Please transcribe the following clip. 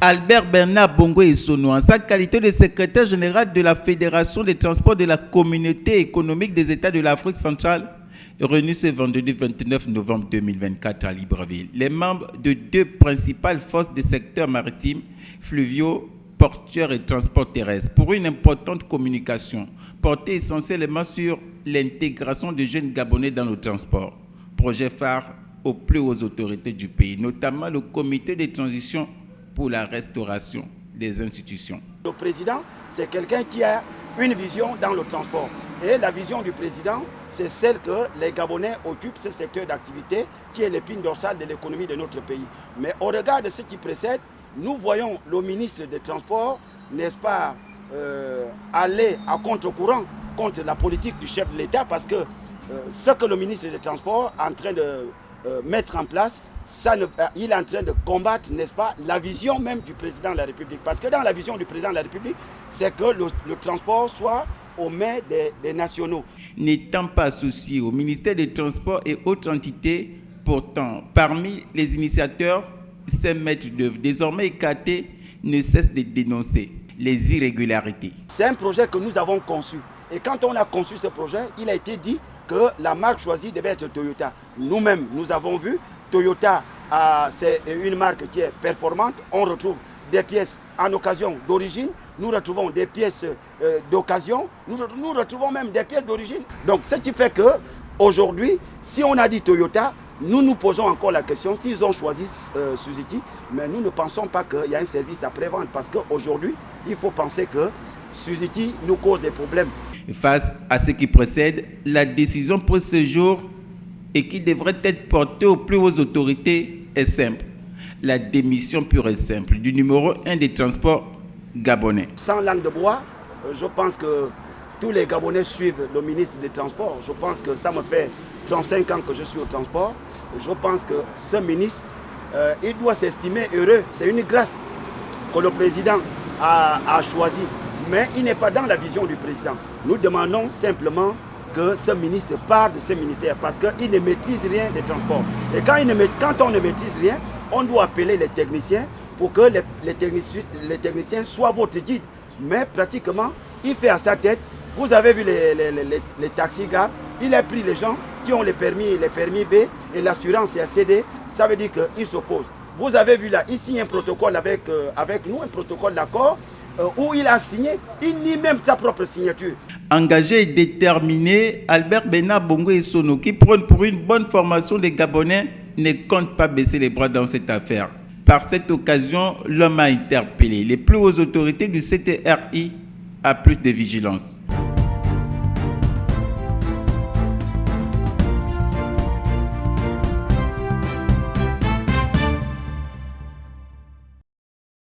Albert Bernard Bongo Essono, en sa qualité de secrétaire général de la Fédération des transports de la Communauté économique des États de l'Afrique centrale, est réuni ce vendredi 29 novembre 2024 à Libreville. Les membres de deux principales forces des secteurs maritimes, fluviaux, portuaires et transports terrestres, pour une importante communication portée essentiellement sur l'intégration des jeunes Gabonais dans le transport. Projet phare aux plus hautes autorités du pays, notamment le comité de transition pour la restauration des institutions. Le président, c'est quelqu'un qui a une vision dans le transport. Et la vision du président, c'est celle que les Gabonais occupent ce secteur d'activité qui est l'épine dorsale de l'économie de notre pays. Mais au regard de ce qui précède, nous voyons le ministre des Transports, n'est-ce pas, aller à contre-courant contre la politique du chef de l'État parce que ce que le ministre des Transports est en train de mettre en place, il est en train de combattre, n'est-ce pas, la vision même du président de la République. Parce que dans la vision du président de la République, c'est que le transport soit aux mains des nationaux. N'étant pas associé au ministère des Transports et autres entités, pourtant, parmi les initiateurs, ces maîtres d'œuvre, désormais écartés, ne cessent de dénoncer les irrégularités. C'est un projet que nous avons conçu. Et quand on a conçu ce projet, il a été dit que la marque choisie devait être Toyota. Nous-mêmes, nous avons vu, Toyota, c'est une marque qui est performante. On retrouve des pièces en occasion d'origine. Nous retrouvons des pièces d'occasion. Nous retrouvons même des pièces d'origine. Donc, ce qui fait qu'aujourd'hui, si on a dit Toyota, nous nous posons encore la question s'ils ont choisi Suzuki. Mais nous ne pensons pas qu'il y a un service après-vente. Parce qu'aujourd'hui, il faut penser que Suzuki nous cause des problèmes. Face à ce qui précède, la décision pour ce jour et qui devrait être portée aux plus hautes autorités est simple. La démission pure et simple du numéro 1 des transports gabonais. Sans langue de bois, je pense que tous les Gabonais suivent le ministre des Transports. Je pense que ça me fait 35 ans que je suis au transport. Je pense que ce ministre, il doit s'estimer heureux. C'est une grâce que le président a choisi. Mais il n'est pas dans la vision du président. Nous demandons simplement que ce ministre parte de ce ministère parce qu'il ne maîtrise rien des transports. Et quand on ne maîtrise rien, on doit appeler les techniciens pour que les techniciens soient votre guide. Mais pratiquement, il fait à sa tête. Vous avez vu les taxis gars, il a pris les gens qui ont les permis B et l'assurance est à CD. Ça veut dire qu'il s'oppose. Vous avez vu là, ici un protocole avec nous, un protocole d'accord. Où il a signé, il nie même sa propre signature. Engagé et déterminé, Albert Bernard Bongo Essono, qui prône pour une bonne formation des Gabonais, ne compte pas baisser les bras dans cette affaire. Par cette occasion, l'homme a interpellé les plus hautes autorités du CTRI à plus de vigilance.